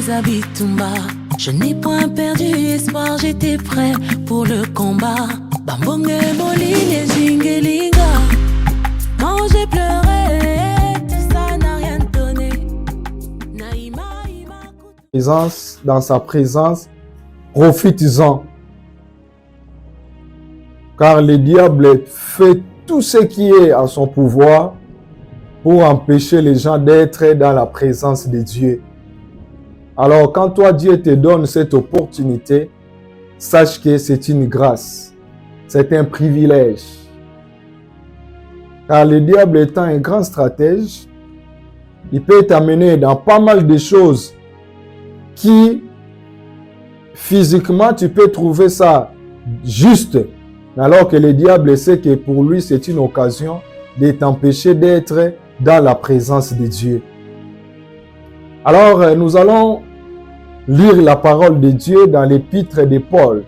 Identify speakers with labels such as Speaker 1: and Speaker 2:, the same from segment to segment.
Speaker 1: Zabitumba. Je n'ai point perdu espoir, j'étais prêt pour le combat. Bambonge Moline Zingelinga. Quand j'ai pleuré, tout ça n'a rien donné.
Speaker 2: Dans sa présence, profites-en. Car le diable fait tout ce qui est à son pouvoir pour empêcher les gens d'être dans la présence de Dieu. Alors, quand toi, Dieu te donne cette opportunité, sache que c'est une grâce, c'est un privilège. Car le diable étant un grand stratège, il peut t'amener dans pas mal de choses qui, physiquement, tu peux trouver ça juste, alors que le diable sait que pour lui, c'est une occasion de t'empêcher d'être dans la présence de Dieu. Alors, nous allons lire la parole de Dieu dans l'épître de Paul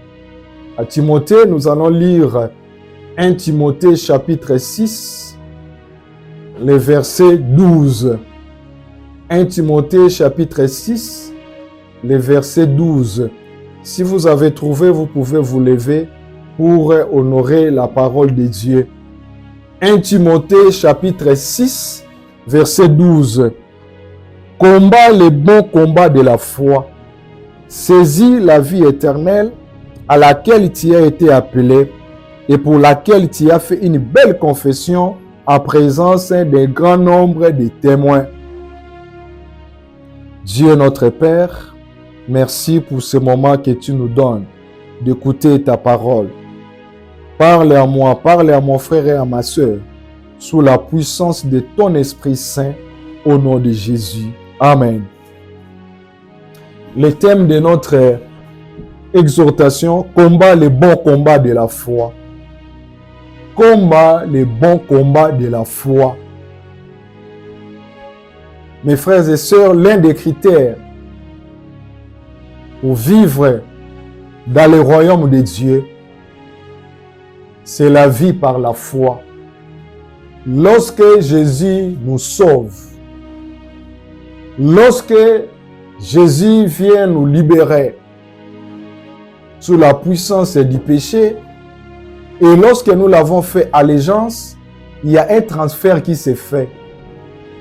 Speaker 2: à Timothée. Nous allons lire 1 Timothée chapitre 6, le verset 12. 1 Timothée chapitre 6, le verset 12. Si vous avez trouvé, vous pouvez vous lever pour honorer la parole de Dieu. 1 Timothée chapitre 6, verset 12. Combat le bon combat de la foi. Saisis la vie éternelle à laquelle tu as été appelé et pour laquelle tu as fait une belle confession en présence d'un grand nombre de témoins. Dieu notre Père, merci pour ce moment que tu nous donnes d'écouter ta parole. Parle à moi, parle à mon frère et à ma soeur, sous la puissance de ton Esprit Saint, au nom de Jésus. Amen. Le thème de notre exhortation, combat le bon combat de la foi. Combat le bon combat de la foi. Mes frères et sœurs, l'un des critères pour vivre dans le royaume de Dieu, c'est la vie par la foi. Lorsque Jésus nous sauve, lorsque Jésus vient nous libérer sous la puissance du péché, et lorsque nous l'avons fait allégeance, il y a un transfert qui s'est fait.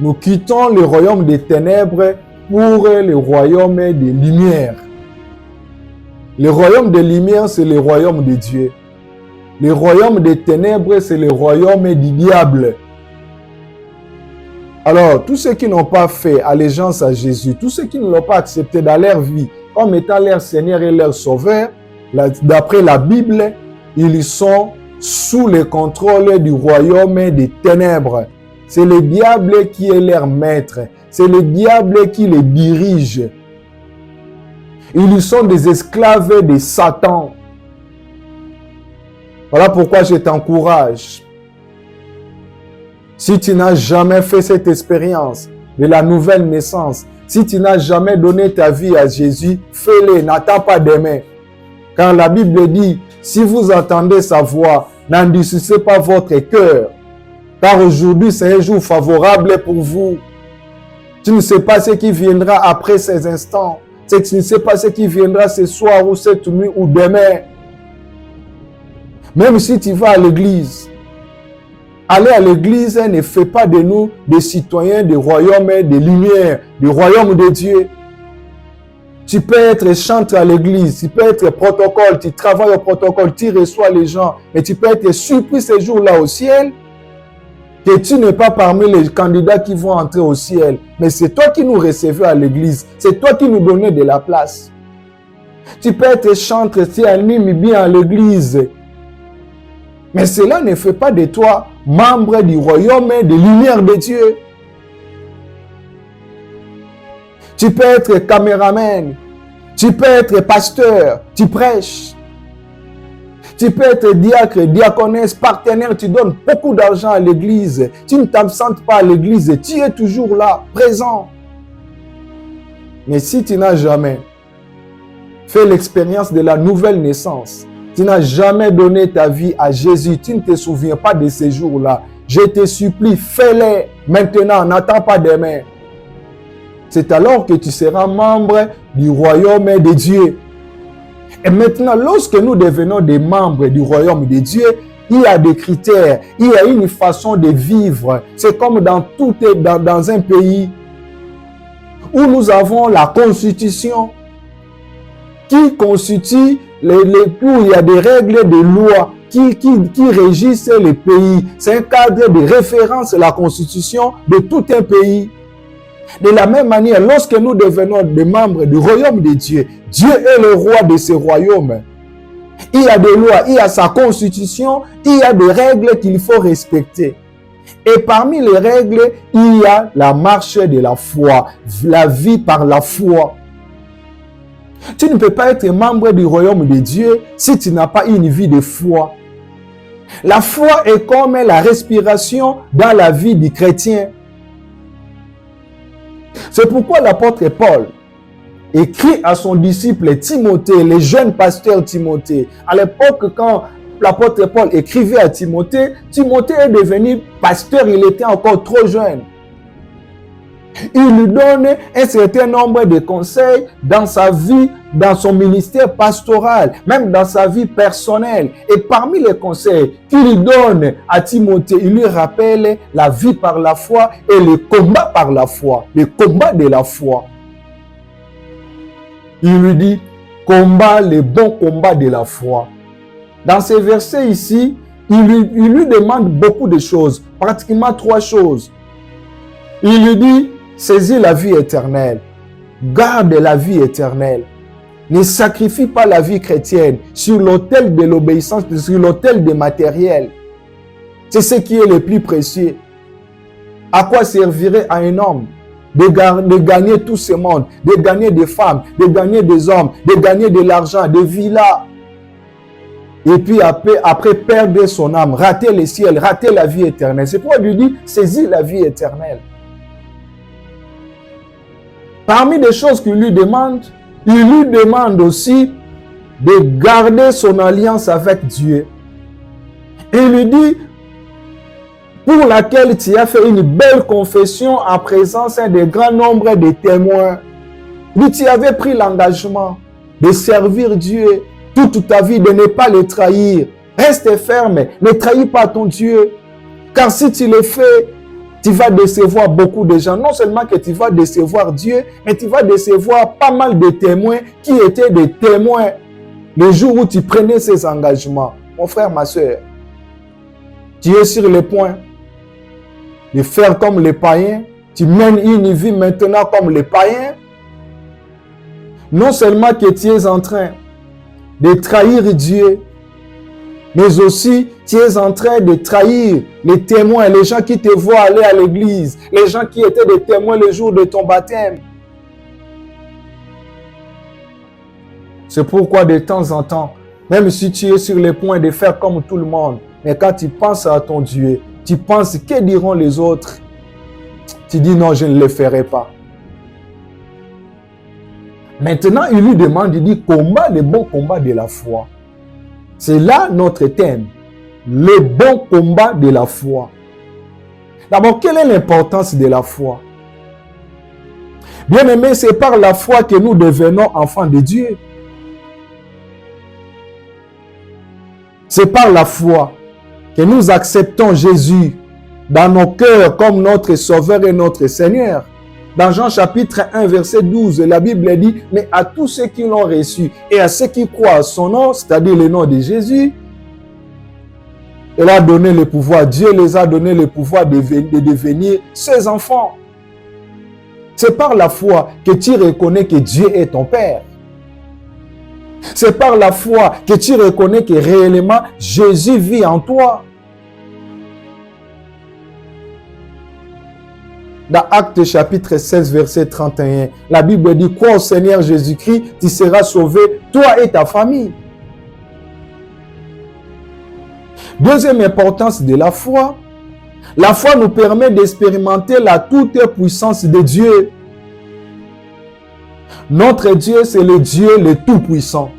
Speaker 2: Nous quittons le royaume des ténèbres pour le royaume des lumières. Le royaume des lumières, c'est le royaume de Dieu. Le royaume des ténèbres, c'est le royaume du diable. Alors, tous ceux qui n'ont pas fait allégeance à Jésus, tous ceux qui ne l'ont pas accepté dans leur vie comme étant leur Seigneur et leur Sauveur, d'après la Bible, ils sont sous le contrôle du royaume des ténèbres. C'est le diable qui est leur maître. C'est le diable qui les dirige. Ils sont des esclaves de Satan. Voilà pourquoi je t'encourage. Si tu n'as jamais fait cette expérience de la nouvelle naissance, si tu n'as jamais donné ta vie à Jésus, fais-le, n'attends pas demain. Quand la Bible dit, si vous entendez sa voix, n'endurcissez pas votre cœur, car aujourd'hui c'est un jour favorable pour vous. Tu ne sais pas ce qui viendra après ces instants. Tu ne sais pas ce qui viendra ce soir ou cette nuit ou demain. Même si tu vas à l'église, aller à l'église ne fait pas de nous des citoyens du royaume des lumières, du royaume de Dieu. Tu peux être chantre à l'église, tu peux être protocole, tu travailles au protocole, tu reçois les gens, et tu peux être surpris ce jour-là au ciel, que tu n'es pas parmi les candidats qui vont entrer au ciel. Mais c'est toi qui nous recevais à l'église, c'est toi qui nous donnais de la place. Tu peux être chantre, tu animes bien à l'église, mais cela ne fait pas de toi membre du royaume des lumières de Dieu. Tu peux être caméraman, tu peux être pasteur, tu prêches. Tu peux être diacre, diaconesse, partenaire, tu donnes beaucoup d'argent à l'église. Tu ne t'absentes pas à l'église, tu es toujours là, présent. Mais si tu n'as jamais fait l'expérience de la nouvelle naissance, tu n'as jamais donné ta vie à Jésus, tu ne te souviens pas de ces jours-là, je te supplie, fais-les maintenant, n'attends pas demain. c'est alors que tu seras membre du royaume de Dieu. Et maintenant, lorsque nous devenons des membres du royaume de Dieu, il y a des critères, il y a une façon de vivre. C'est comme dans un pays où nous avons la constitution qui constitue, où il y a des règles, des lois qui régissent les pays. C'est un cadre de référence, la constitution de tout un pays. De la même manière, lorsque nous devenons des membres du royaume de Dieu, Dieu est le roi de ce royaume. Il y a des lois, il y a sa constitution, il y a des règles qu'il faut respecter. Et parmi les règles, il y a la marche de la foi, la vie par la foi. Tu ne peux pas être membre du royaume de Dieu si tu n'as pas une vie de foi. La foi est comme la respiration dans la vie du chrétien. C'est pourquoi l'apôtre Paul écrit à son disciple Timothée, le jeune pasteur Timothée. À l'époque, quand l'apôtre Paul écrivait à Timothée, Timothée est devenu pasteur, il était encore trop jeune. Il lui donne un certain nombre de conseils dans sa vie, dans son ministère pastoral, même dans sa vie personnelle. Et parmi les conseils qu'il donne à Timothée, il lui rappelle la vie par la foi et le combat par la foi, le combat de la foi. Il lui dit, combat le bon combat de la foi. Dans ces versets ici, il lui demande beaucoup de choses, pratiquement 3 choses. Il lui dit, saisis la vie éternelle, garde la vie éternelle. Ne sacrifie pas la vie chrétienne sur l'autel de l'obéissance, sur l'autel des matériels. C'est ce qui est le plus précieux. À quoi servirait à un homme de gagner tout ce monde, de gagner des femmes, de gagner des hommes, de gagner de l'argent, des villas, et puis après perdre son âme, rater le ciel, rater la vie éternelle. C'est pourquoi il lui dit, saisis la vie éternelle. Parmi les choses qu'il lui demande, il lui demande aussi de garder son alliance avec Dieu. Et il lui dit, pour laquelle tu as fait une belle confession en présence d'un grand nombre de témoins. Lui, tu avais pris l'engagement de servir Dieu toute ta vie, de ne pas le trahir. Reste ferme, ne trahis pas ton Dieu. Car si tu le fais, tu vas décevoir beaucoup de gens. Non seulement que tu vas décevoir Dieu, mais tu vas décevoir pas mal de témoins qui étaient des témoins le jour où tu prenais ces engagements. Mon frère, ma soeur, tu es sur le point de faire comme les païens. Tu mènes une vie maintenant comme les païens. Non seulement que tu es en train de trahir Dieu, mais aussi tu es en train de trahir les témoins, les gens qui te voient aller à l'église, les gens qui étaient des témoins le jour de ton baptême. C'est pourquoi de temps en temps, même si tu es sur le point de faire comme tout le monde, mais quand tu penses à ton Dieu, tu penses, que diront les autres? Tu dis non, je ne le ferai pas. Maintenant, il lui demande, il dit, combat le bon combat de la foi. C'est là notre thème, le bon combat de la foi. D'abord, quelle est l'importance de la foi? Bien aimé, c'est par la foi que nous devenons enfants de Dieu. C'est par la foi que nous acceptons Jésus dans nos cœurs comme notre Sauveur et notre Seigneur. Dans Jean chapitre 1, verset 12, la Bible dit, mais à tous ceux qui l'ont reçu et à ceux qui croient à son nom, c'est-à-dire le nom de Jésus, il a donné le pouvoir, Dieu les a donné le pouvoir de devenir ses enfants. C'est par la foi que tu reconnais que Dieu est ton Père. C'est par la foi que tu reconnais que réellement Jésus vit en toi. Dans Actes chapitre 16, verset 31, la Bible dit, crois au Seigneur Jésus-Christ, tu seras sauvé, toi et ta famille. Deuxième importance de la foi nous permet d'expérimenter la toute-puissance de Dieu. Notre Dieu, c'est le Dieu le Tout-Puissant.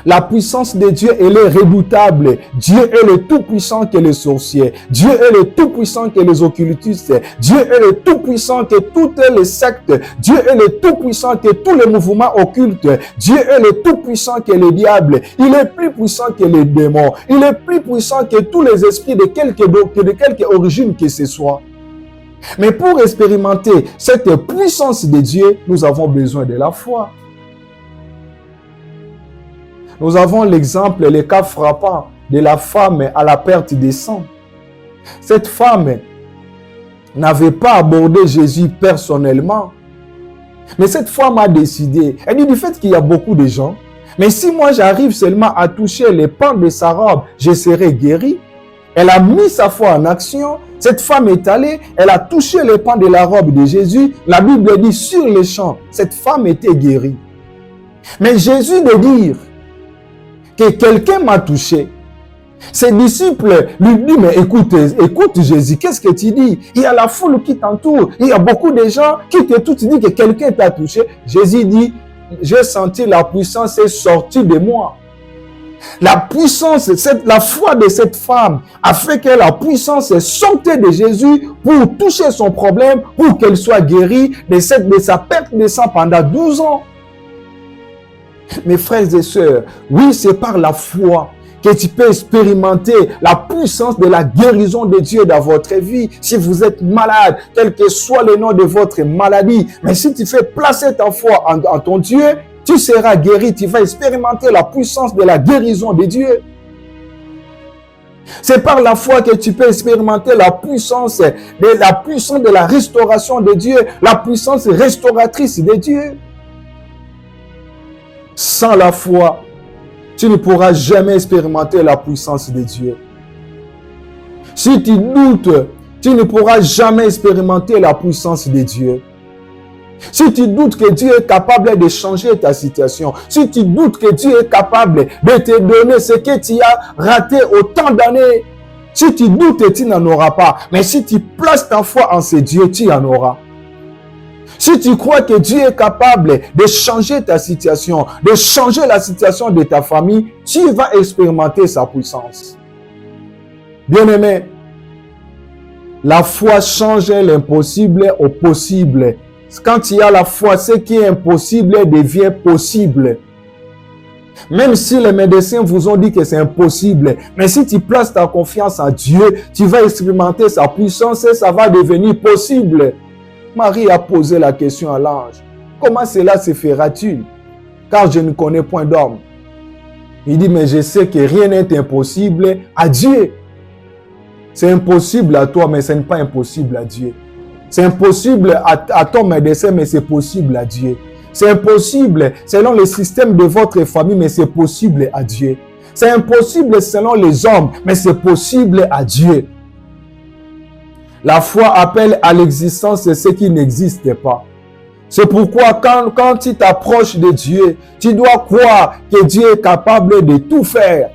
Speaker 2: La puissance de Dieu, elle est redoutable. Dieu est le tout-puissant que les sorciers. Dieu est le tout-puissant que les occultistes. Dieu est le tout-puissant que toutes les sectes. Dieu est le tout-puissant que tous les mouvements occultes. Dieu est le tout-puissant que les diables. Il est plus puissant que les démons. Il est plus puissant que tous les esprits de quelque origine que ce soit. Mais pour expérimenter cette puissance de Dieu, nous avons besoin de la foi. Nous avons l'exemple, le cas frappant de la femme à la perte de sang. Cette femme n'avait pas abordé Jésus personnellement. Mais cette femme a décidé, elle dit du fait qu'il y a beaucoup de gens, mais si moi j'arrive seulement à toucher les pans de sa robe, je serai guéri. Elle a mis sa foi en action. Cette femme est allée, elle a touché les pans de la robe de Jésus. La Bible dit sur les champs, cette femme était guérie. Mais Jésus de dire que quelqu'un m'a touché. Ses disciples lui disent, mais écoute Jésus, qu'est-ce que tu dis? Il y a la foule qui t'entoure, il y a beaucoup de gens qui te touchent, tu dis que quelqu'un t'a touché. Jésus dit, j'ai senti la puissance est sortie de moi. La puissance, la foi de cette femme a fait que la puissance sortait de Jésus pour toucher son problème, pour qu'elle soit guérie de sa perte de sang pendant 12 ans. Mes frères et sœurs, oui, c'est par la foi que tu peux expérimenter la puissance de la guérison de Dieu dans votre vie. Si vous êtes malade, quel que soit le nom de votre maladie, mais si tu fais placer ta foi en ton Dieu, tu seras guéri, tu vas expérimenter la puissance de la guérison de Dieu. C'est par la foi que tu peux expérimenter la puissance de la restauration de Dieu, la puissance restauratrice de Dieu. Sans la foi, tu ne pourras jamais expérimenter la puissance de Dieu. Si tu doutes, tu ne pourras jamais expérimenter la puissance de Dieu. Si tu doutes que Dieu est capable de changer ta situation, si tu doutes que Dieu est capable de te donner ce que tu as raté autant d'années, si tu doutes, tu n'en auras pas. Mais si tu places ta foi en ce Dieu, tu en auras. Si tu crois que Dieu est capable de changer ta situation, de changer la situation de ta famille, tu vas expérimenter sa puissance. Bien-aimé, la foi change l'impossible au possible. Quand il y a la foi, ce qui est impossible devient possible. Même si les médecins vous ont dit que c'est impossible, mais si tu places ta confiance en Dieu, tu vas expérimenter sa puissance et ça va devenir possible. Marie a posé la question à l'ange. Comment cela se fera-t-il? Car je ne connais point d'homme. Il dit, mais je sais que rien n'est impossible à Dieu. C'est impossible à toi, mais ce n'est pas impossible à Dieu. C'est impossible à ton médecin, mais c'est possible à Dieu. C'est impossible selon le système de votre famille, mais c'est possible à Dieu. C'est impossible selon les hommes, mais c'est possible à Dieu. La foi appelle à l'existence ce qui n'existe pas. C'est pourquoi quand tu t'approches de Dieu, tu dois croire que Dieu est capable de tout faire.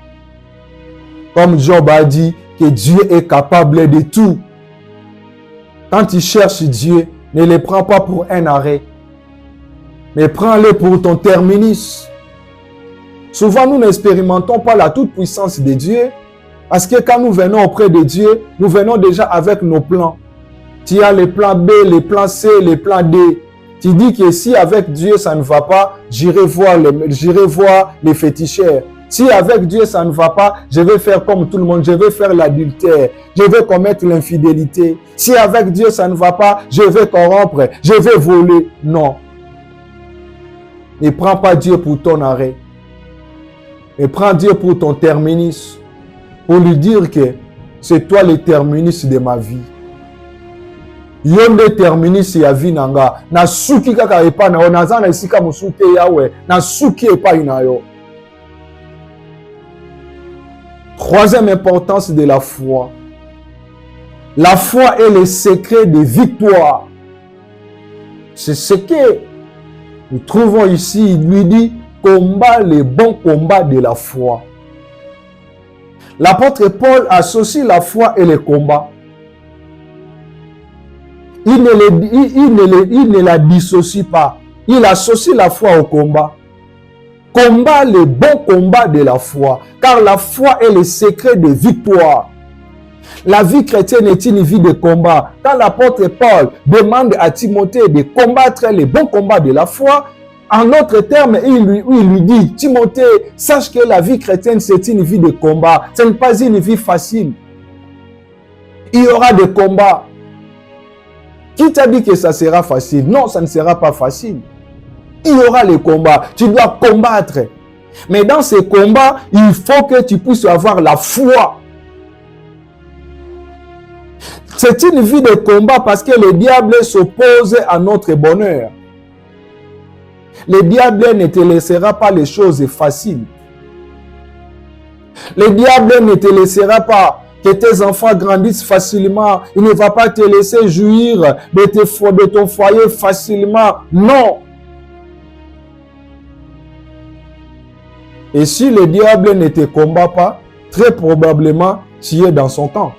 Speaker 2: Comme Job a dit que Dieu est capable de tout. Quand tu cherches Dieu, ne le prends pas pour un arrêt, mais prends-le pour ton terminus. Souvent, nous n'expérimentons pas la toute-puissance de Dieu, parce que quand nous venons auprès de Dieu, nous venons déjà avec nos plans. Tu as les plans B, les plans C, les plans D. Tu dis que si avec Dieu ça ne va pas, j'irai voir les féticheurs. Si avec Dieu ça ne va pas, je vais faire comme tout le monde, je vais faire l'adultère, je vais commettre l'infidélité. Si avec Dieu ça ne va pas, je vais corrompre, je vais voler. Non. Ne prends pas Dieu pour ton arrêt. Mais prends Dieu pour ton terminus. Pour lui dire que c'est toi le terminus de ma vie. Yonde terminus ya vie nanga. Na suki kaka epa na yo. Nazana isika musute yawe. Na suki epa inayo. Troisième importance de la foi. La foi est le secret de victoire. C'est ce que nous trouvons ici. Il lui dit, combat le bon combat de la foi. L'apôtre Paul associe la foi et le combat. Il ne la dissocie pas. Il associe la foi au combat. Combat le bon combat de la foi, car la foi est le secret de victoire. La vie chrétienne est une vie de combat. Quand l'apôtre Paul demande à Timothée de combattre le bon combat de la foi, en d'autres termes, il lui dit, Timothée, sache que la vie chrétienne, c'est une vie de combat. Ce n'est pas une vie facile. Il y aura des combats. Qui t'a dit que ça sera facile? Non, ça ne sera pas facile. Il y aura les combats. Tu dois combattre. Mais dans ces combats, il faut que tu puisses avoir la foi. C'est une vie de combat parce que le diable s'oppose à notre bonheur. Le diable ne te laissera pas les choses faciles. Le diable ne te laissera pas que tes enfants grandissent facilement. Il ne va pas te laisser jouir de ton foyer facilement. Non. Et si le diable ne te combat pas, très probablement, tu es dans son camp.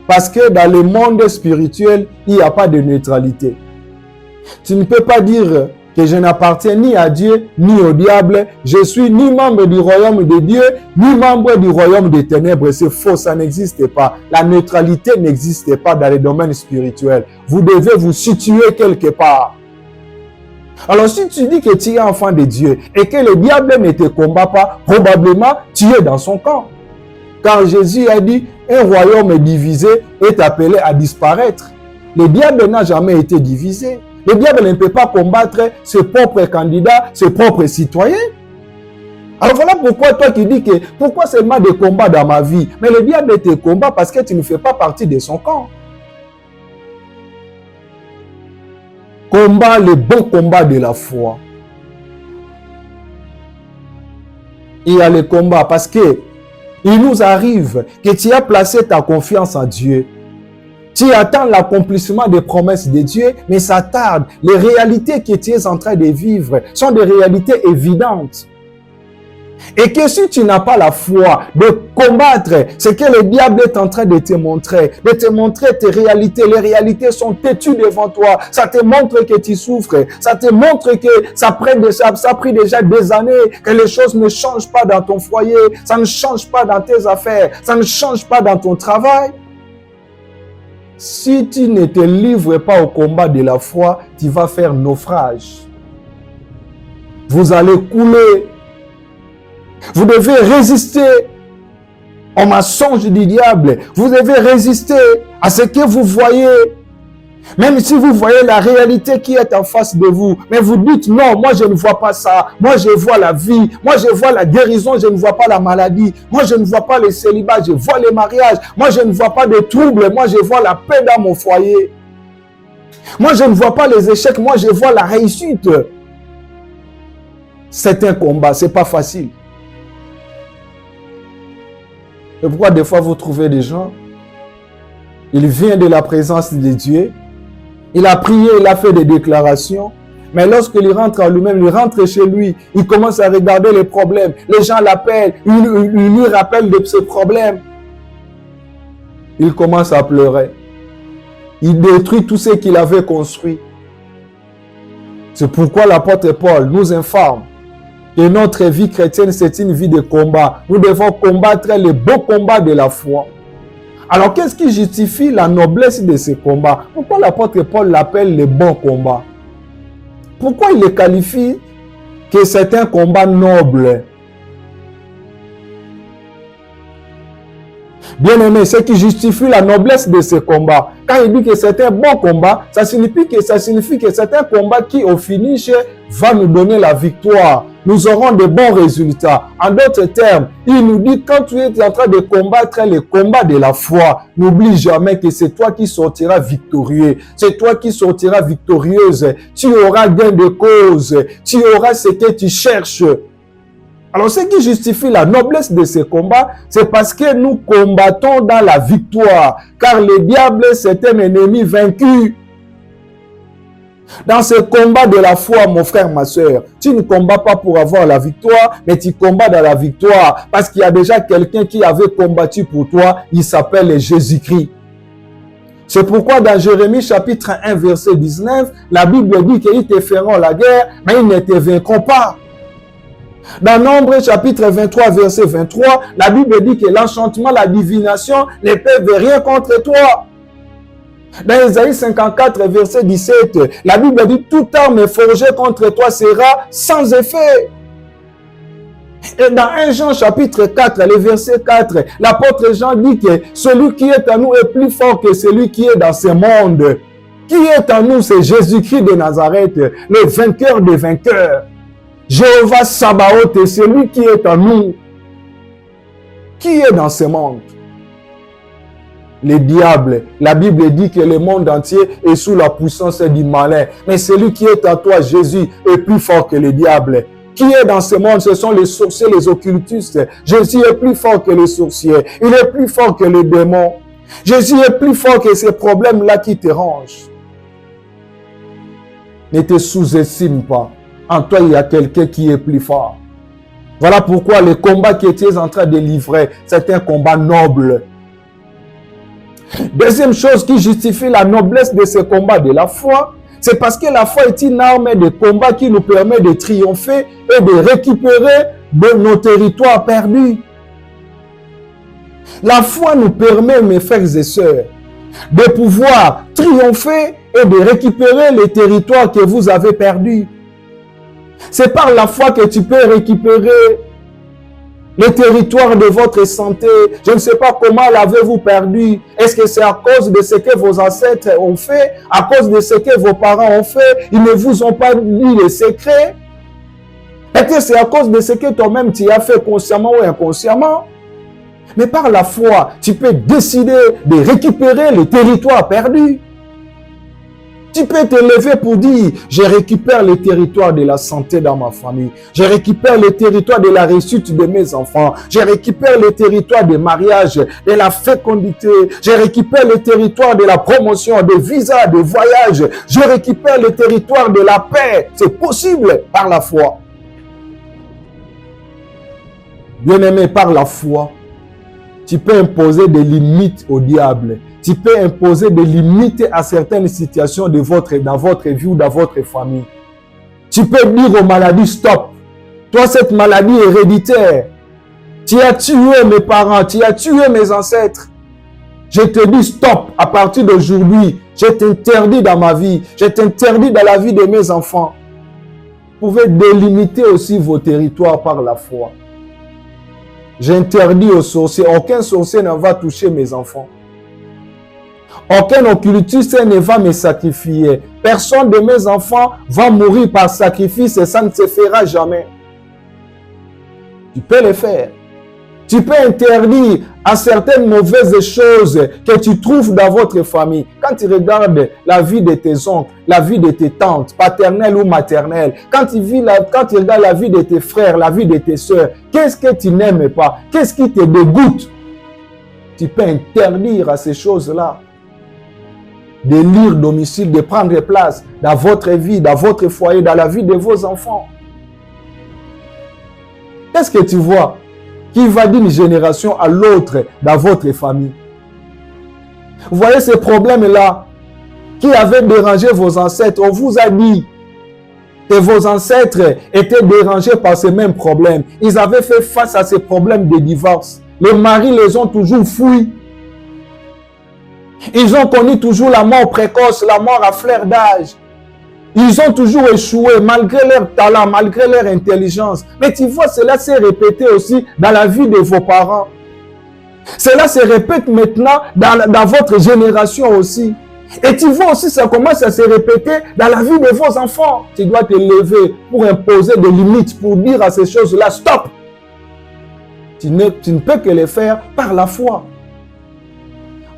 Speaker 2: Parce que dans le monde spirituel, il n'y a pas de neutralité. Tu ne peux pas dire que je n'appartiens ni à Dieu, ni au diable. Je suis ni membre du royaume de Dieu, ni membre du royaume des ténèbres. C'est faux, ça n'existe pas. La neutralité n'existe pas dans le domaine spirituel. Vous devez vous situer quelque part. Alors si tu dis que tu es enfant de Dieu et que le diable ne te combat pas, probablement tu es dans son camp. Car Jésus a dit, un royaume divisé est appelé à disparaître. Le diable n'a jamais été divisé. Le diable ne peut pas combattre ses propres candidats, ses propres citoyens. Alors voilà pourquoi toi qui dis que pourquoi seulement des combats dans ma vie? Mais le diable te combat parce que tu ne fais pas partie de son camp. Combat le bon combat de la foi. Il y a le combat parce que il nous arrive que tu as placé ta confiance en Dieu. Tu attends l'accomplissement des promesses de Dieu, mais ça tarde. Les réalités que tu es en train de vivre sont des réalités évidentes. Et que si tu n'as pas la foi de combattre ce que le diable est en train de te montrer tes réalités. Les réalités sont têtues devant toi. Ça te montre que tu souffres. Ça te montre que ça a pris déjà des années, que les choses ne changent pas dans ton foyer, ça ne change pas dans tes affaires, ça ne change pas dans ton travail. Si tu ne te livres pas au combat de la foi, tu vas faire naufrage. Vous allez couler. Vous devez résister au mensonge du diable. Vous devez résister à ce que vous voyez. Même si vous voyez la réalité qui est en face de vous. Mais vous dites non, moi je ne vois pas ça. Moi je vois la vie. Moi je vois la guérison, je ne vois pas la maladie. Moi je ne vois pas le célibat, je vois le mariage. Moi je ne vois pas de troubles. Moi je vois la paix dans mon foyer. Moi je ne vois pas les échecs. Moi je vois la réussite. C'est un combat, c'est pas facile. Et pourquoi des fois vous trouvez des gens, il vient de la présence de Dieu, il a prié, il a fait des déclarations, mais lorsqu'il rentre en lui-même, il rentre chez lui, il commence à regarder les problèmes, les gens l'appellent, il lui rappelle de ses problèmes. Il commence à pleurer. Il détruit tout ce qu'il avait construit. C'est pourquoi l'apôtre Paul nous informe que notre vie chrétienne, c'est une vie de combat. Nous devons combattre le beau combat de la foi. Alors, qu'est-ce qui justifie la noblesse de ce combat? Pourquoi l'apôtre Paul l'appelle le bon combat? Pourquoi il le qualifie que c'est un combat noble? Bien aimé, ce qui justifie la noblesse de ce combat, quand il dit que c'est un bon combat, ça signifie que c'est un combat qui, au finish, va nous donner la victoire. Nous aurons de bons résultats. En d'autres termes, il nous dit, quand tu es en train de combattre le combat de la foi, n'oublie jamais que c'est toi qui sortiras victorieux. C'est toi qui sortiras victorieuse. Tu auras gain de cause. Tu auras ce que tu cherches. Alors, ce qui justifie la noblesse de ce combat, c'est parce que nous combattons dans la victoire. Car le diable, c'est un ennemi vaincu. Dans ce combat de la foi, mon frère, ma soeur, tu ne combats pas pour avoir la victoire, mais tu combats dans la victoire. Parce qu'il y a déjà quelqu'un qui avait combattu pour toi, il s'appelle Jésus-Christ. C'est pourquoi dans Jérémie chapitre 1 verset 19, la Bible dit qu'ils te feront la guerre, mais ils ne te vaincront pas. Dans Nombre chapitre 23 verset 23, la Bible dit que l'enchantement, la divination ne peuvent rien contre toi. Dans Isaïe 54 verset 17, la Bible dit toute arme forgée contre toi sera sans effet. Et dans 1 Jean chapitre 4, le verset 4, l'apôtre Jean dit que celui qui est en nous est plus fort que celui qui est dans ce monde. Qui est en nous, c'est Jésus-Christ de Nazareth, le vainqueur des vainqueurs. Jéhovah Sabaoth est celui qui est en nous. Qui est dans ce monde? Les diables. La Bible dit que le monde entier est sous la puissance du malin. Mais celui qui est en toi, Jésus, est plus fort que les diables. Qui est dans ce monde? Ce sont les sorciers, les occultistes. Jésus est plus fort que les sorciers. Il est plus fort que les démons. Jésus est plus fort que ces problèmes-là qui te rangent. Ne te sous-estime pas. En toi, il y a quelqu'un qui est plus fort. Voilà pourquoi le combat que tu es en train de livrer, c'est un combat noble. Deuxième chose qui justifie la noblesse de ce combat de la foi, c'est parce que la foi est une arme de combat qui nous permet de triompher et de récupérer de nos territoires perdus. La foi nous permet, mes frères et sœurs, de pouvoir triompher et de récupérer les territoires que vous avez perdus. C'est par la foi que tu peux récupérer les territoires de votre santé. Je ne sais pas comment l'avez-vous perdu. Est-ce que c'est à cause de ce que vos ancêtres ont fait? À cause de ce que vos parents ont fait? Ils ne vous ont pas dit les secrets? Est-ce que c'est à cause de ce que toi-même tu as fait consciemment ou inconsciemment? Mais par la foi, tu peux décider de récupérer les territoires perdus. Tu peux te lever pour dire, je récupère les territoires de la santé dans ma famille. Je récupère les territoires de la réussite de mes enfants. Je récupère les territoires de mariage, de la fécondité. Je récupère les territoires de la promotion, des visas, de voyage. Je récupère les territoires de la paix. C'est possible par la foi. Bien-aimé, par la foi, tu peux imposer des limites au diable. Tu peux imposer des limites à certaines situations dans votre vie ou dans votre famille. Tu peux dire aux maladies, stop. Toi, cette maladie héréditaire, tu as tué mes parents, tu as tué mes ancêtres. Je te dis stop, à partir d'aujourd'hui, je t'interdis dans ma vie, je t'interdis dans la vie de mes enfants. Vous pouvez délimiter aussi vos territoires par la foi. J'interdis aux sorciers, aucun sorcier ne va toucher mes enfants. Aucun occultiste ne va me sacrifier. Personne de mes enfants va mourir par sacrifice et ça ne se fera jamais. Tu peux le faire. Tu peux interdire à certaines mauvaises choses que tu trouves dans votre famille. Quand tu regardes la vie de tes oncles, la vie de tes tantes, paternelles ou maternelles, quand tu regardes la vie de tes frères, la vie de tes soeurs, qu'est-ce que tu n'aimes pas? Qu'est-ce qui te dégoûte? Tu peux interdire à ces choses-là de lire domicile, de prendre place dans votre vie, dans votre foyer, dans la vie de vos enfants. Qu'est-ce que tu vois qui va d'une génération à l'autre dans votre famille? Vous voyez ces problèmes-là qui avaient dérangé vos ancêtres. On vous a dit que vos ancêtres étaient dérangés par ces mêmes problèmes. Ils avaient fait face à ces problèmes de divorce. Les maris les ont toujours fouillés. Ils ont connu toujours la mort précoce, la mort à fleur d'âge. Ils ont toujours échoué malgré leur talent, malgré leur intelligence. Mais tu vois, cela s'est répété aussi dans la vie de vos parents. Cela se répète maintenant dans votre génération aussi. Et tu vois aussi, ça commence à se répéter dans la vie de vos enfants. Tu dois te lever pour imposer des limites, pour dire à ces choses-là, stop. Tu ne peux que le faire par la foi.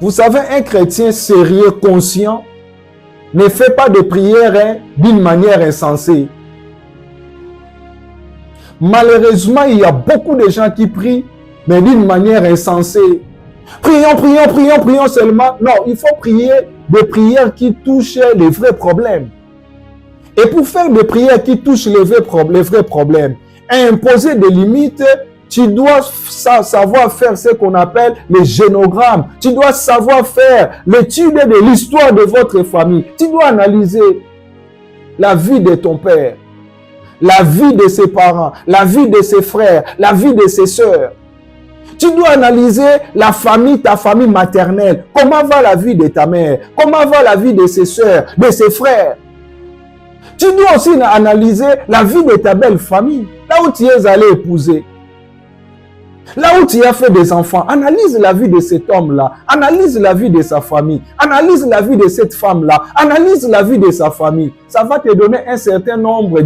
Speaker 2: Vous savez, un chrétien sérieux, conscient, ne fait pas de prière d'une manière insensée. Malheureusement, il y a beaucoup de gens qui prient, mais d'une manière insensée. Prions seulement. Non, il faut prier des prières qui touchent les vrais problèmes. Et pour faire des prières qui touchent les vrais problèmes, imposer des limites Tu dois savoir faire ce qu'on appelle les génogrammes. Tu dois savoir faire l'étude de l'histoire de votre famille. Tu dois analyser la vie de ton père, la vie de ses parents, la vie de ses frères, la vie de ses sœurs. Tu dois analyser la famille, ta famille maternelle. Comment va la vie de ta mère? Comment va la vie de ses sœurs, de ses frères? Tu dois aussi analyser la vie de ta belle famille. Là où tu es allé épouser. Là où tu as fait des enfants. Analyse la vie de cet homme-là. Analyse la vie de sa famille. Analyse la vie de cette femme-là. Analyse la vie de sa famille. Ça va te donner un certain nombre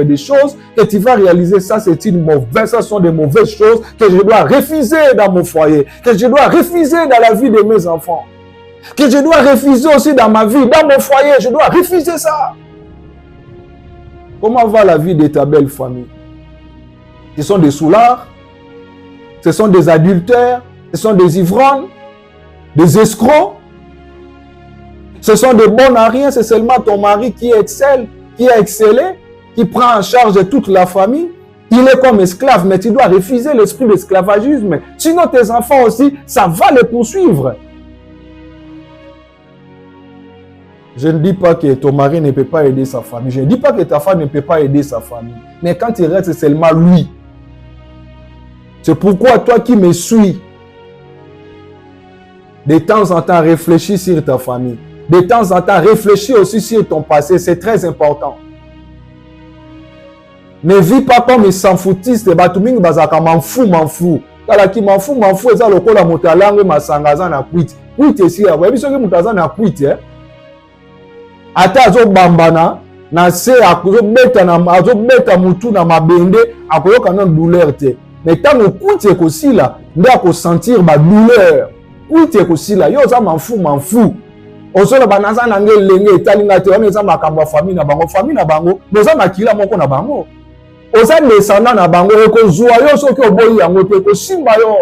Speaker 2: de choses que tu vas réaliser. Ça, c'est une mauvaise, ça sont des mauvaises choses que je dois refuser dans mon foyer. Que je dois refuser dans la vie de mes enfants. Que je dois refuser aussi dans ma vie, dans mon foyer. Je dois refuser ça. Comment va la vie de ta belle famille? Ce sont des soulards, ce sont des adultères, ce sont des ivrognes, des escrocs. Ce sont des bons à rien, c'est seulement ton mari qui excelle, qui a excellé, qui prend en charge toute la famille. Il est comme esclave, mais tu dois refuser l'esprit d'esclavagisme. Sinon tes enfants aussi, ça va les poursuivre. Je ne dis pas que ton mari ne peut pas aider sa famille. Je ne dis pas que ta femme ne peut pas aider sa famille. Mais quand il reste seulement lui. C'est pourquoi toi qui me suis, de temps en temps, réfléchis sur ta famille. De temps en temps, réfléchis aussi sur ton passé. C'est très important. Ne vis pas comme un sans-foutiste. Batuming bazaka m'en fous. Kala ki m'en fous, eza lokola motalangue masangaza na kwiti. Kwiti si ya, webi soki mutaza na kwiti, ata azo bambana, na se azo beta mutu na mabende, akoyoka na douleur te. Mais tant que kwiti ekosila, nde akosentir ba douleur. Kwiti ekosila, yo za m'en fous. Osola banaza na nge lenge etalinga te, wana eza makambo ya famille na bango, boza makila moko na bango. Oza descendant na bango ekozwa yo soki oboyi yango te ekosimba yo.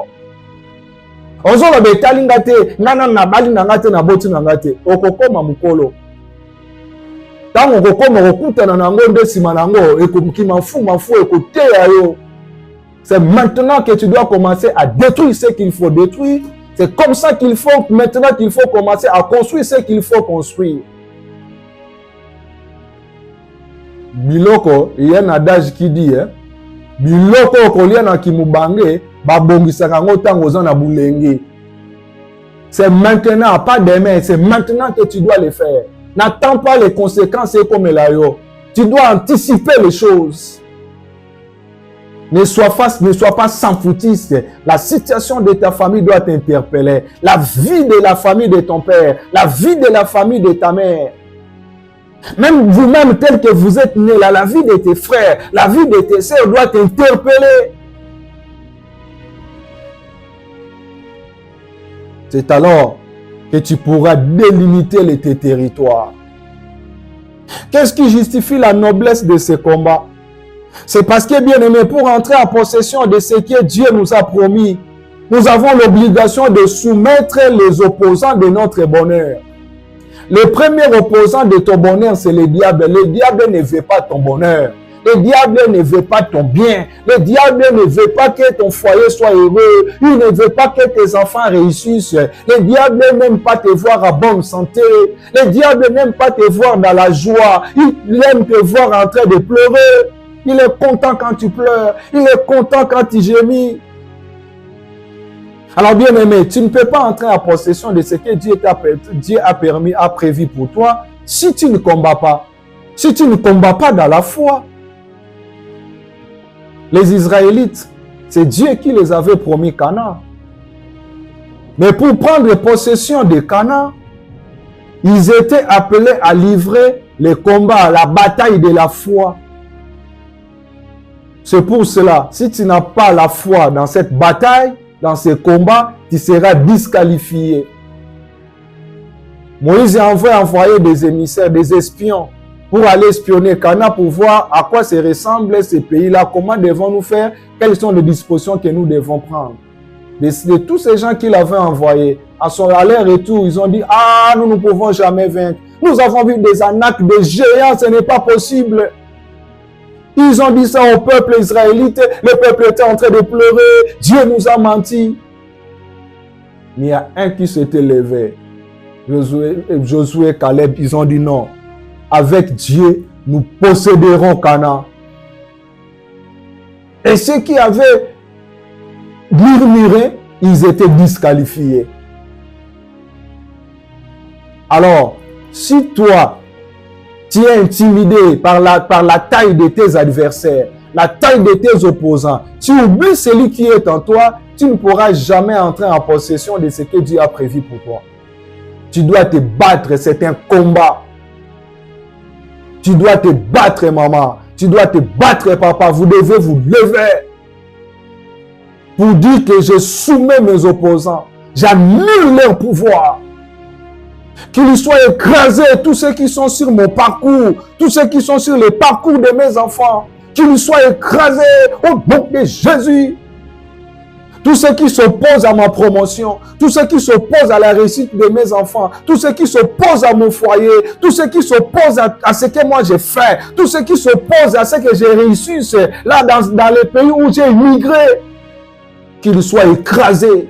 Speaker 2: Ozola betalinga te, nana na bali na ngate na boti na ngate, okokoma mukolo. Tango okokoma okutana nango nde sima nango ekokima mafu ekoteya yo. C'est maintenant que tu dois commencer à détruire ce qu'il faut détruire. C'est comme ça maintenant qu'il faut commencer à construire ce qu'il faut construire. Biloko, il y a un adage qui dit, biloko kolia na kimubange, babongisaka ngo tango za na bulenge. C'est maintenant, pas demain, c'est maintenant que tu dois le faire. N'attends pas les conséquences comme la yo. Tu dois anticiper les choses. Ne sois pas sans foutiste. La situation de ta famille doit t'interpeller. La vie de la famille de ton père, la vie de la famille de ta mère. Même vous-même, tel que vous êtes né là, la vie de tes frères, la vie de tes sœurs doit t'interpeller. C'est alors que tu pourras délimiter tes territoires. Qu'est-ce qui justifie la noblesse de ce combat? C'est parce que, bien aimé, pour entrer en possession de ce que Dieu nous a promis, nous avons l'obligation de soumettre les opposants de notre bonheur. Le premier opposant de ton bonheur, c'est le diable. Le diable ne veut pas ton bonheur. Le diable ne veut pas ton bien. Le diable ne veut pas que ton foyer soit heureux. Il ne veut pas que tes enfants réussissent. Le diable n'aime pas te voir en bonne santé. Le diable n'aime pas te voir dans la joie. Il aime te voir en train de pleurer. Il est content quand tu pleures. Il est content quand tu gémis. Alors bien aimé, tu ne peux pas entrer en possession de ce que Dieu a prévu pour toi si tu ne combats pas. Si tu ne combats pas dans la foi. Les Israélites, c'est Dieu qui les avait promis Canaan. Mais pour prendre possession de Canaan, ils étaient appelés à livrer les combats, la bataille de la foi. C'est pour cela, si tu n'as pas la foi dans cette bataille, dans ce combat, tu seras disqualifié. Moïse a envoyé des émissaires, des espions, pour aller espionner Canaan, pour voir à quoi se ressemblent ces pays-là, comment devons-nous faire, quelles sont les dispositions que nous devons prendre. De tous ces gens qu'il avait envoyés, à leur retour, ils ont dit « Ah, nous ne pouvons jamais vaincre. Nous avons vu des anaques, des géants, ce n'est pas possible. » Ils ont dit ça au peuple israélite. Le peuple était en train de pleurer. Dieu nous a menti. Mais il y a un qui s'était levé. Josué et Caleb, ils ont dit non. Avec Dieu, nous posséderons Canaan. Et ceux qui avaient murmuré, ils étaient disqualifiés. Alors, si toi, tu es intimidé par la taille de tes adversaires, la taille de tes opposants, tu oublies celui qui est en toi, tu ne pourras jamais entrer en possession de ce que Dieu a prévu pour toi. Tu dois te battre, c'est un combat. Tu dois te battre, maman. Tu dois te battre, papa. Vous devez vous lever pour dire que je soumets mes opposants. J'annule leur pouvoir. Qu'ils soient écrasés, tous ceux qui sont sur mon parcours, tous ceux qui sont sur le parcours de mes enfants, qu'ils soient écrasés au nom de Jésus. Tous ceux qui s'opposent à ma promotion, tous ceux qui s'opposent à la réussite de mes enfants, tous ceux qui s'opposent à mon foyer, tous ceux qui s'opposent à ce que moi j'ai fait, tous ceux qui s'opposent à ce que j'ai réussi là dans les pays où j'ai immigré, qu'ils soient écrasés,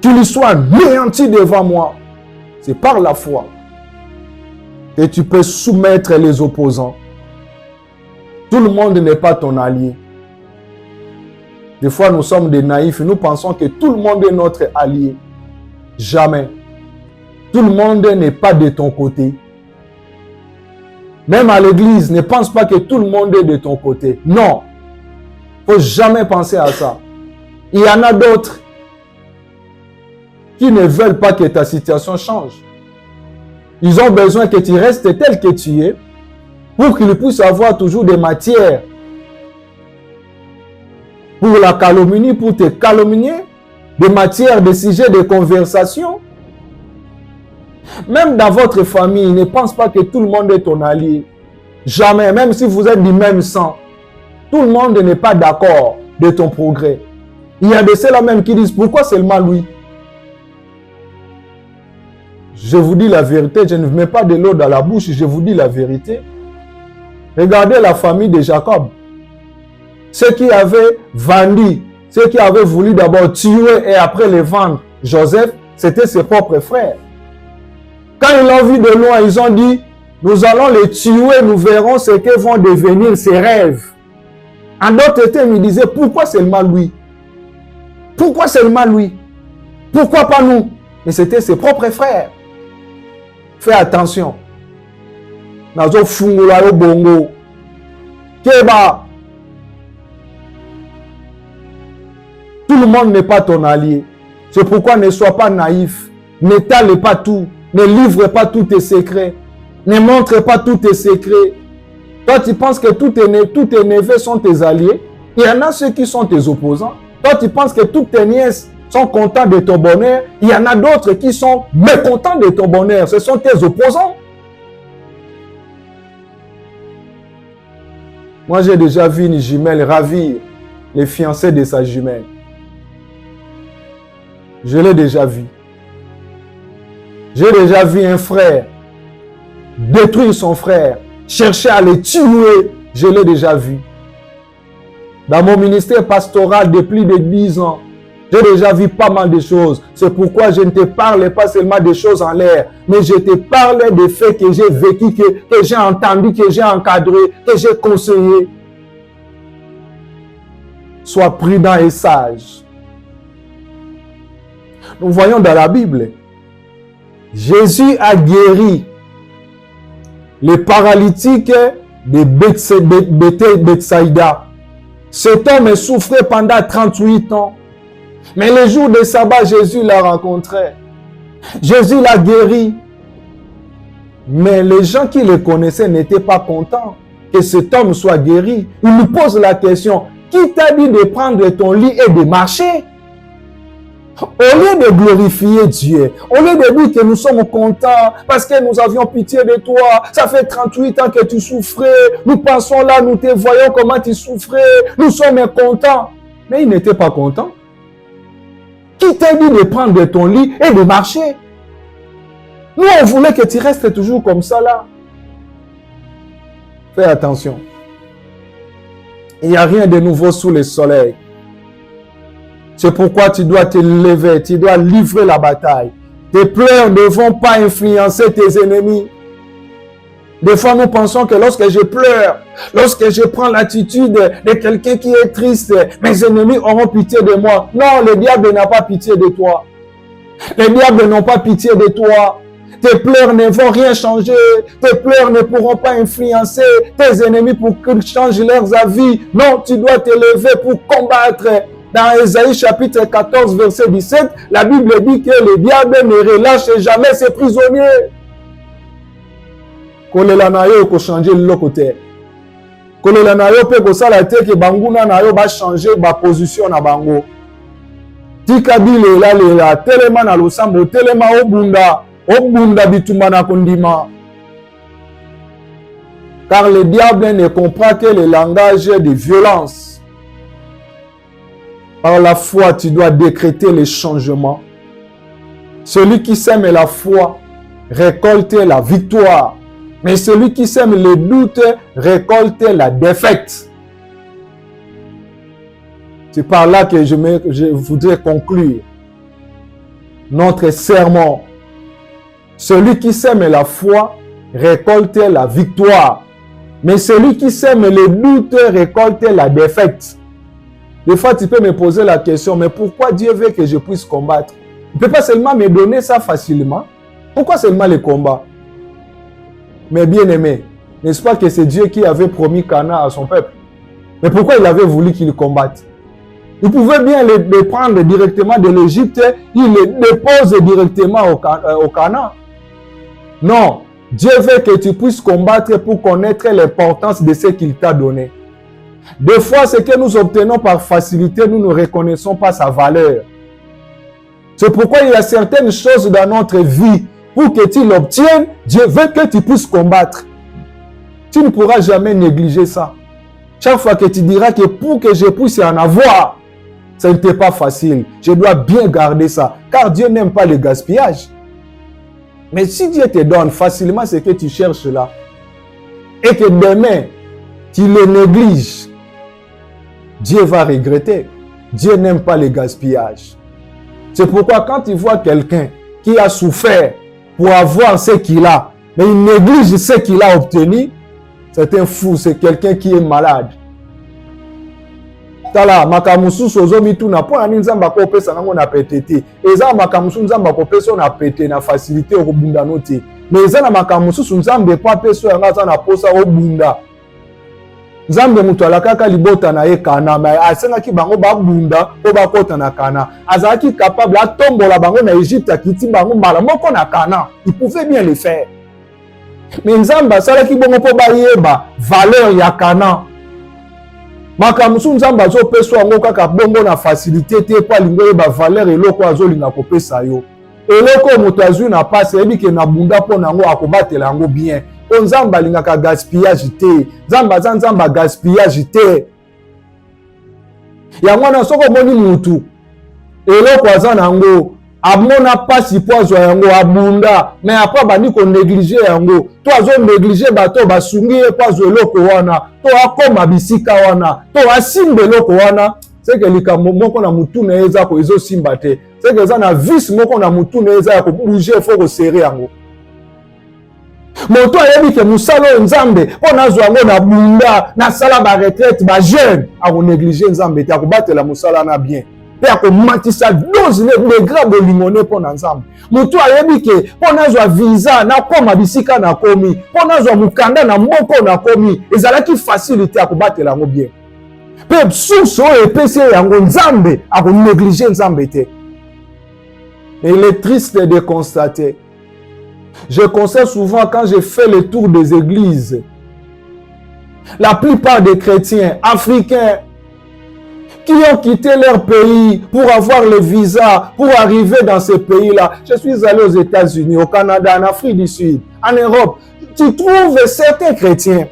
Speaker 2: qu'ils soient anéantis devant moi. C'est par la foi que tu peux soumettre les opposants. Tout le monde n'est pas ton allié. Des fois, nous sommes des naïfs. Nous pensons que tout le monde est notre allié. Jamais. Tout le monde n'est pas de ton côté. Même à l'église, ne pense pas que tout le monde est de ton côté. Non. Il ne faut jamais penser à ça. Il y en a d'autres qui ne veulent pas que ta situation change. Ils ont besoin que tu restes tel que tu es pour qu'ils puissent avoir toujours des matières pour la calomnie, pour te calomnier, des matières, des sujets de conversation. Même dans votre famille, ne pense pas que tout le monde est ton allié. Jamais, même si vous êtes du même sang. Tout le monde n'est pas d'accord de ton progrès. Il y a de ceux-là même qui disent, pourquoi seulement lui? Je vous dis la vérité, je ne mets pas de l'eau dans la bouche, je vous dis la vérité. Regardez la famille de Jacob. Ceux qui avaient vendu, ceux qui avaient voulu d'abord tuer et après les vendre Joseph, c'était ses propres frères. Quand ils l'ont vu de loin, ils ont dit, nous allons les tuer, nous verrons ce que vont devenir ses rêves. En d'autres termes, ils disaient, pourquoi seulement lui? Pourquoi seulement lui? Pourquoi pas nous? Mais c'était ses propres frères. Fais attention. Nazo fungula yo bongo. Keba. Tout le monde n'est pas ton allié. C'est pourquoi ne sois pas naïf. N'étale pas tout. Ne livre pas tous tes secrets. Ne montre pas tous tes secrets. Toi, tu penses que tous tes neveux sont tes alliés. Il y en a ceux qui sont tes opposants. Toi, tu penses que toutes tes nièces sont contents de ton bonheur. Il y en a d'autres qui sont mécontents de ton bonheur. Ce sont tes opposants. Moi, j'ai déjà vu une jumelle ravir les fiancés de sa jumelle. Je l'ai déjà vu. J'ai déjà vu un frère détruire son frère, chercher à le tuer. Je l'ai déjà vu. Dans mon ministère pastoral de plus de 10 ans, j'ai déjà vu pas mal de choses. C'est pourquoi je ne te parle pas seulement des choses en l'air, mais je te parle des faits que j'ai vécu, que j'ai entendu, que j'ai encadré, que j'ai conseillé. Sois prudent et sage. Nous voyons dans la Bible, Jésus a guéri les paralytiques de Bethsaïda. Cet homme souffrait pendant 38 ans. Mais le jour de sabbat, Jésus l'a rencontré. Jésus l'a guéri. Mais les gens qui le connaissaient n'étaient pas contents que cet homme soit guéri. Il lui pose la question, qui t'a dit de prendre ton lit et de marcher? Au lieu de glorifier Dieu, au lieu de dire que nous sommes contents parce que nous avions pitié de toi, ça fait 38 ans que tu souffrais, nous pensons là, nous te voyons comment tu souffrais, nous sommes contents. Mais il n'était pas content. Qui t'a dit de prendre ton lit et de marcher? Nous, on voulait que tu restes toujours comme ça là. Fais attention. Il n'y a rien de nouveau sous le soleil. C'est pourquoi tu dois te lever, tu dois livrer la bataille. Tes pleurs ne vont pas influencer tes ennemis. Des fois, nous pensons que lorsque je pleure, lorsque je prends l'attitude de quelqu'un qui est triste, mes ennemis auront pitié de moi. Non, le diable n'a pas pitié de toi. Les diables n'ont pas pitié de toi. Tes pleurs ne vont rien changer. Tes pleurs ne pourront pas influencer tes ennemis pour qu'ils changent leurs avis. Non, tu dois te lever pour combattre. Dans Ésaïe chapitre 14, verset 17, la Bible dit que le diable ne relâche jamais ses prisonniers. Kolela na yo ko changer le côté. Kolela na yo pe ko sala te ke banguna na yo ba changer ba position na bango. Tika bile la telema na losambo telema obunda bituma na kondima. Car le diable ne comprend que le langage de violence. Par la foi, tu dois décréter les changements. Celui qui sème la foi récolte la victoire. Mais celui qui sème le doute récolte la défaite. C'est par là que je voudrais conclure notre sermon. Celui qui sème la foi récolte la victoire. Mais celui qui sème le doute récolte la défaite. Des fois, tu peux me poser la question, mais pourquoi Dieu veut que je puisse combattre? Il ne peut pas seulement me donner ça facilement. Pourquoi seulement le combat? Mais bien aimé, n'est-ce pas que c'est Dieu qui avait promis Canaan à son peuple? Mais pourquoi il avait voulu qu'il combatte? Il pouvait bien le prendre directement de l'Égypte, il le dépose directement au Canaan. Non, Dieu veut que tu puisses combattre pour connaître l'importance de ce qu'il t'a donné. Des fois, ce que nous obtenons par facilité, nous ne reconnaissons pas sa valeur. C'est pourquoi il y a certaines choses dans notre vie, pour que tu l'obtiennes, Dieu veut que tu puisses combattre. Tu ne pourras jamais négliger ça. Chaque fois que tu diras que pour que je puisse en avoir, ça n'était pas facile. Je dois bien garder ça, car Dieu n'aime pas le gaspillage. Mais si Dieu te donne facilement ce que tu cherches là, et que demain, tu le négliges, Dieu va regretter. Dieu n'aime pas le gaspillage. C'est pourquoi quand tu vois quelqu'un qui a souffert pour avoir ce qu'il a, mais il néglige ce qu'il a obtenu, c'est un fou, c'est quelqu'un qui est malade. Tala makamusu sozo mituna po na nzamba ko pesa nango na petete. Eza makamusu nzamba ko pesa na pete na facilité o bunda noti. Mais eza na makamusu nzambe pa pesa yanga za na posa o bunda. Nzambe mutu alakaka libota na ye kana mais asengaki bango ba bunda o ba kota na kana. Azaki capable atombola bango na Égypte akiti bango mbala moko na kana. Il pouvait bien le faire. Mais nzamba salaki bongo po ba yeba valeur ya kana. Makamusu nzamba zo peso yango kaka bongo na facilité te pa lingo yeba valeur eloko azolinga kopesa yo. Eloko moto azwi na passe yebi ke na bunda po nango akobatela yango bien. O nzamba lingaka gaspillage te. Nzamba gaspillage te. Yango na soko moni mutu eloko aza nango amona pasi po azwa yango abunda mais après bandi ko négliger yango to azo négliger bato basungi ye po azwa eloko wana to akoma bisika wana to asimba eloko wana c'est que likambo moko na mutu na eza ko ezo simba te c'est que eza na vis moko na mutu na eza ko bouger faut ko serrer yango moto ayebi ke musalo nzambe po nazwa yango na bunda na sala ba retraite ba jeune a ko négliger nzambe te akobatela musala na bien. Et à matisa dose les grands bolingoné pour ensemble. Mutu ayebi ke pour nazwa visa na koma bisika na komi, pour nazwa mukanda na moko na komi, ezalaki facilité à kobatela yango bien. Pe source o epese yango nzambe a ko négliger nzambe te. Et il est triste de constater. Je constate souvent quand je fais le tour des églises, la plupart des chrétiens africains qui ont quitté leur pays pour avoir le visa, pour arriver dans ces pays-là. Je suis allé aux États-Unis, au Canada, en Afrique du Sud, en Europe. Tu trouves certains chrétiens.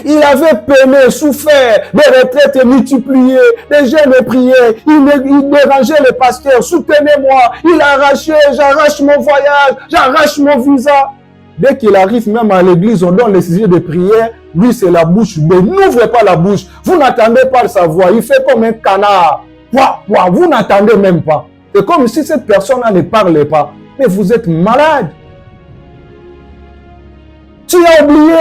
Speaker 2: Ils avaient peiné, souffert, des retraites multipliées, des jeûnes et prières. Ils dérangeaient les pasteurs. Soutenez-moi. Il arrachait, j'arrache mon voyage, j'arrache mon visa. Dès qu'il arrive même à l'église, on donne les sujets de prière. Lui, c'est la bouche. Mais n'ouvrez pas la bouche. Vous n'attendez pas sa voix. Il fait comme un canard. Vous n'attendez même pas. C'est comme si cette personne-là ne parlait pas. Mais vous êtes malade. Tu as oublié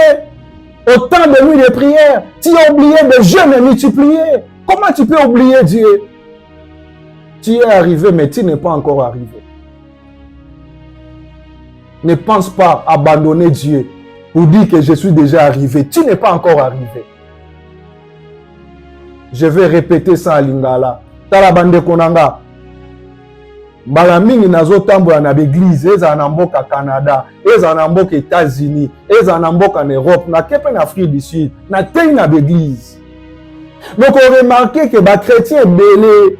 Speaker 2: autant de nuits de prière. Tu as oublié de jeûnes multipliés. Comment tu peux oublier Dieu? Tu es arrivé, mais tu n'es pas encore arrivé. Ne pense pas abandonner Dieu pour dire que je suis déjà arrivé. Tu n'es pas encore arrivé. Je vais répéter ça à Lingala. Tala bande konanga. Mbala mingi nazotambola na l'église, eza na mboka Canada, eza na mboka États-Unis, eza na mboka en Europe, na kepe na Afrique du Sud, na tei na l'église. Donc on remarque que ba chrétiens belé.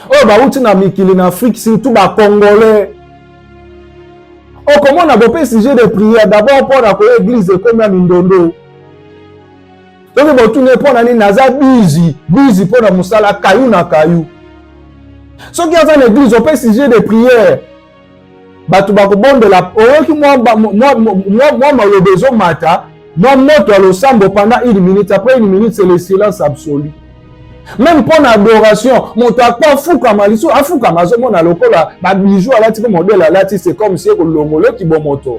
Speaker 2: Oh ba uti na mikili na Afrique, surtout ba Congolais. Oh, comment on a beau sujet de prière d'abord pour la église comme à Mindondo. Donc, on ne pas aller naza busy pour la musala caillou na caillou. Ce qui est dans l'église, on peut sujet de prière. Batu bako bon de la. Oh, qui moi le besoin mata. Moi moto le sambo pendant 1 minute. Après 1 minute, c'est le silence absolu. Même pour l'adoration, mon toi pas fou comme aliso, a fou comme azo mon alokola, ba bijou ala ti modèle ala ti c'est comme si ko longolo ki bon moto.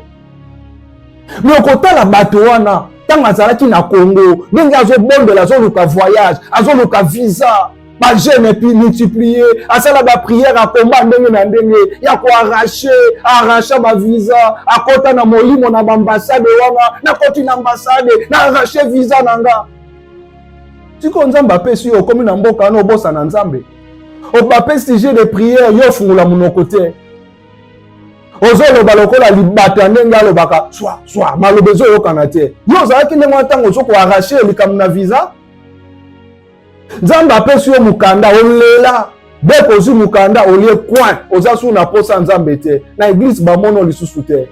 Speaker 2: Mais au côté la batoana, tant azala ki na Congo, ndenge azo bon de la zone ka voyage, azo ka visa, ba jeune et puis multiplier, asala ba prière à combat ndenge na ndenge, ya ko arracher ba visa, akota na molimo na ambassade wana, na koti na ambassade, na arracher visa nanga. Tu connais Mbappé si au comme na mboka no bossa na Nzambe. Au Mbappé sujet de prière yo fungula monoko. Ozo lo balokola libata ndenga lo baka swa malobezo yo kanate. Yo za ki ndenge ntango zo ko arracher likam na visa. Nzambe apesi yo mukanda olela. Dès que mukanda olie coin oza su na posa Nzambe te. Na église ba mono lisusu te.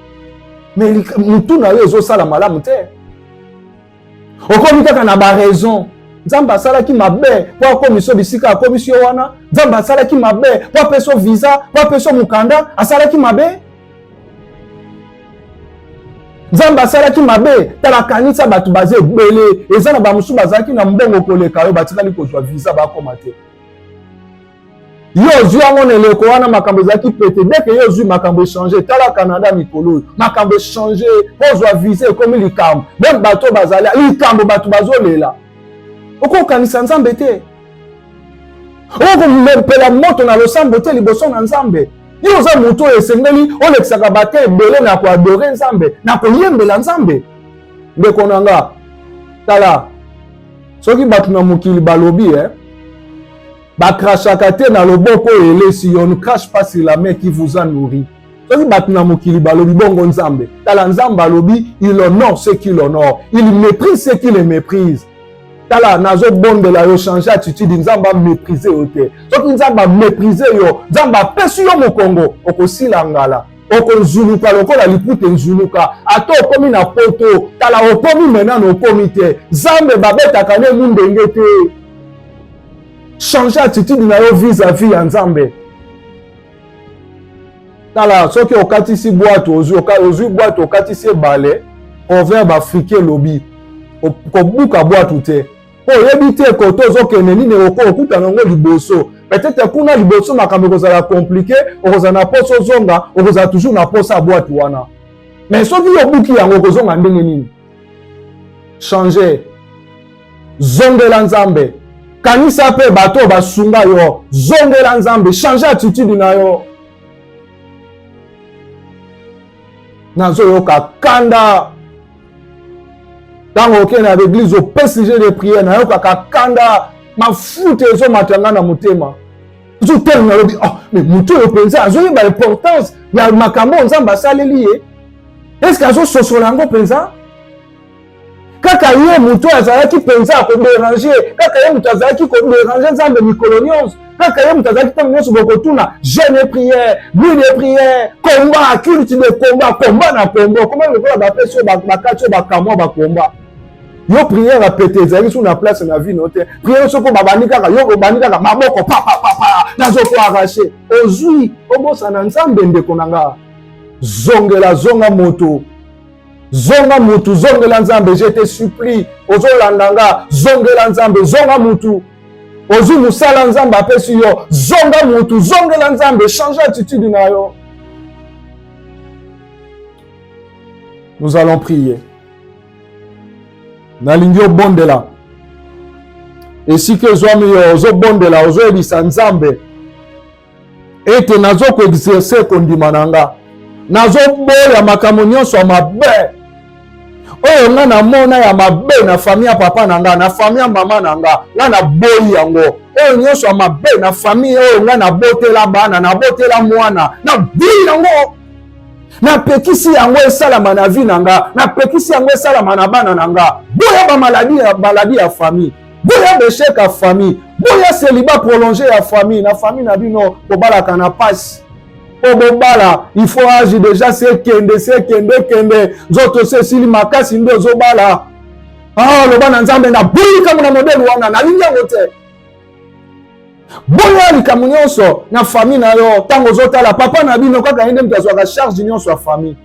Speaker 2: Mais mutu na yo zo sala malamu te. Okomi kaka na ba raison. Nzamba sala ki mabe pour commission bisika commission wana nzamba sala ki mabe pour peso visa pour peso mukanda asala ki mabe nzamba sala ki mabe tala kanisa batu baze bele ezana ba musu bazaki na mbongo koleka yo batikali kozwa visa ba komate yo zui angone leko wana makambo zaki pete dès que yo zui makambo changer tala Canada mikolo makambo changer kozwa visa comme likambo bon bato bazali likambo batu bazolela. Oko kanisa Nzambe te. Oko mpela moto na losambo te liboso na Nzambe. Yo za moto esengeli olekisaka bate ebele na ko adorer Nzambe, na ko yembela Nzambe. Ndeko nanga. Tala. Soki batu na mokili balobi ba crachaka te na loboko elesi on ne crache pas sur la main qui vous a nourri. Soki batu na mokili balobi bongo Nzambe. Tala Nzambe balobi il honore ceux qui l'honorent, il méprise ceux qui les méprisent. Tala nazo bonde la yo changer attitude Nzamba mépriser ote. Soki Nzamba mépriser yo, Nzamba pesu yo mokongo okosila ngala. Okozuluka lokola lipute nzuluka. Ato okomi na poto, tala okomi maintenant okomi te. Nzambe babeta kane mundenge te. Changer attitude na yo vis-à-vis ya Nzambe. Tala soki okatisi boîte ozu boîte okatisi balé, proverbe africain lobi. Kobuka boîte te. Po yebite koto zokene nini okuta nango liboso. Peut-être kuna liboso makambo kozala compliqué, okozana poso zonga, okozala toujours na posa boîte wana. Mais soki yobuki yango kozonga ndenge nini? Changer. Zongela Nzambe. Kanisa pe bato basunga yo. Zongela Nzambe, changer attitude na yo. Nazo yoka kanda. Dans aucun à l'église au PSG de prière na yoka kanda ma foute ezo matanga na motema zo tel na lobi ah mais muto yo penza azo yeba l'importance ya makambo Nzamba saleli est-ce que azo sosolango penza kaka ye muto azalaki penza ko déranger kaka ye muto azalaki ko déranger Nzambe mikolonions kaka ye muto azalaki tam nyoso bokotuna jeûne prière nuit de prière combat culte de combat na combat comment le ba peso ba katcho ba kamwa ba combat. Yo prière à péter ezali sur la place na vie note prière soko babanika ka yo babanika ka maboko pa nazo ko arracher ozui obosa na Nzambe ndeko nanga zongela zonga moto zonga mutu, zongela nzambe, je te supplie. Ozolandanga, zongela nzambe, zonga mutu. Ozu musala nzambe apesi yo, zonga mutu, zongela nzambe, change attitude na yo. Nous allons prier. Nalingi obondela. Et si que zwami yo ozo bondela, ozo ebisa nzambe. Ete nazo ko exercer kondima nanga. Nazo boya makambo nyonso ya mabe. Oyo nga na mona ya mabe na famille ya papa nanga, na famille ya mama nanga, nga na boyi yango. Oyo nyonso ya mabe na famille oyo nga na botela bana, na botela mwana, na boyi yango. Na pekisi yango esalama na vie nanga, na pekisi yango esalama na bana nanga. Boya ba maladie ya famille. Boya beshek ya famille. Boya célibat prolongé ya famille. Na famille na bino kobalaka na passe. Obobala, il faut agir déjà c'est kende. Zoto se sili makasi ndo zobala. Ah, le bana nzambe na boyi kama na modèle wana na linga wote. Boya likamu nyonso na famille na yo tango zotala papa na bino kaka ende mtazwa ka charge nyonso ya famille.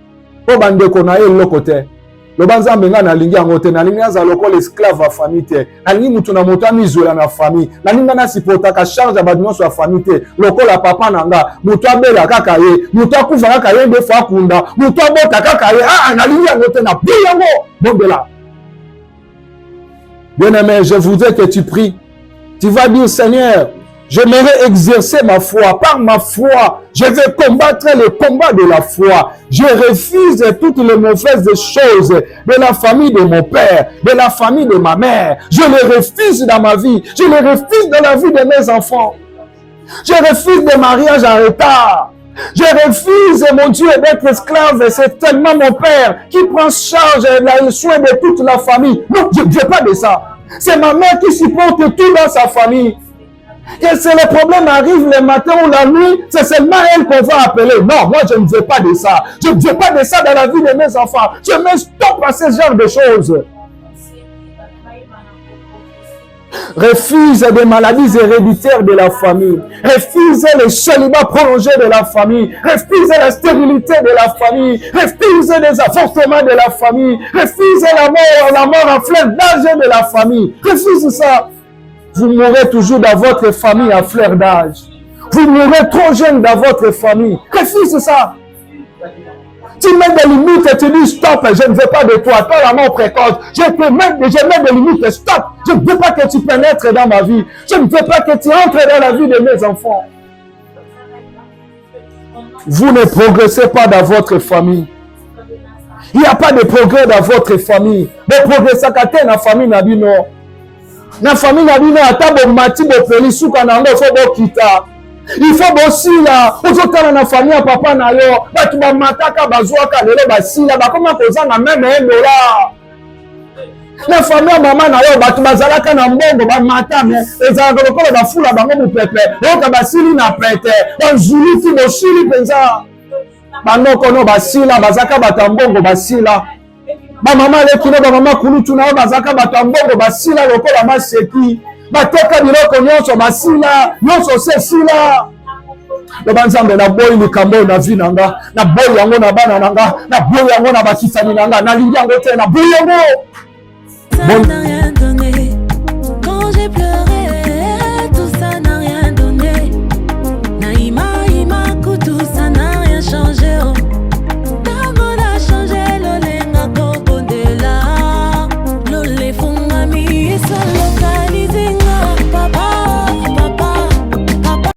Speaker 2: Po bandeko na ye lokote. Le banzambe nga na lingi yango te, na lingi aza lokola esclave ya famille te. Na lingi mutu na moto amizola na famille. Na lingi na sipota ka charge ya badinyoso ya famille te. Lokola papa nanga, mutu abela kaka ye, mutu akufa kaka ye nde fa kunda, mutu abota kaka ye. Ah, na lingi yango te na bi yango. Bondela. Bien-aimé, je voudrais que tu pries. Tu vas dire, Seigneur, j'aimerais exercer ma foi. Par ma foi, je vais combattre le combat de la foi. Je refuse toutes les mauvaises choses de la famille de mon père, de la famille de ma mère. Je les refuse dans ma vie. Je les refuse dans la vie de mes enfants. Je refuse des mariages en retard. Je refuse, mon Dieu, d'être esclave. C'est tellement mon père qui prend charge le soin de toute la famille. Non, je ne veux pas de ça. C'est ma mère qui supporte tout dans sa famille. Que si le problème arrive le matin ou la nuit, c'est seulement elle qu'on va appeler. Non, moi je ne veux pas de ça. Je ne veux pas de ça dans la vie de mes enfants. Je mets stop à ce genre de choses. Refuse des maladies héréditaires de la famille. Refuse le célibat prolongé de la famille. Refuse la stérilité de la famille. Refuse les avortements de la famille. Refuse la mort en fleur d'âge de la famille. Refuse ça. Vous mourrez toujours dans votre famille à fleur d'âge. Vous mourrez trop jeune dans votre famille. Refuse ça. Tu mets des limites et tu dis stop, je ne veux pas de toi. Toi, la mort précoce. Je mets des limites, stop. Je ne veux pas que tu pénètres dans ma vie. Je ne veux pas que tu entres dans la vie de mes enfants. Vous ne progressez pas dans votre famille. Il n'y a pas de progrès dans votre famille. De progrès, ça dans la famille Nabino. Na famille Nabino, atabo mati bo pelisuka nango fo bo kita. Il faut aussi là, ozotala na famille ya papa na yo, batu ba mataka bazwaka lelo basila, ba koma kozanga même $1. Na famille ya mama na yo, batu bazalaka na mbongo ba matame, ezalaka lokola ba fula bango mupepe, oka basili na pete, banzuli ti bosili penza. Banoko no basila, bazaka batambongo basila. Ba mama lekino ba mama kulutu na yo bazaka batambongo basila lokola maseki. Bateka biloko nyonso basila, nyonso se sila. Le banzambe na boyi likambo na vie nanga, na boyi yango na bana nanga, na boyi yango na bakisani nanga, na lingi yango te na boyi yango.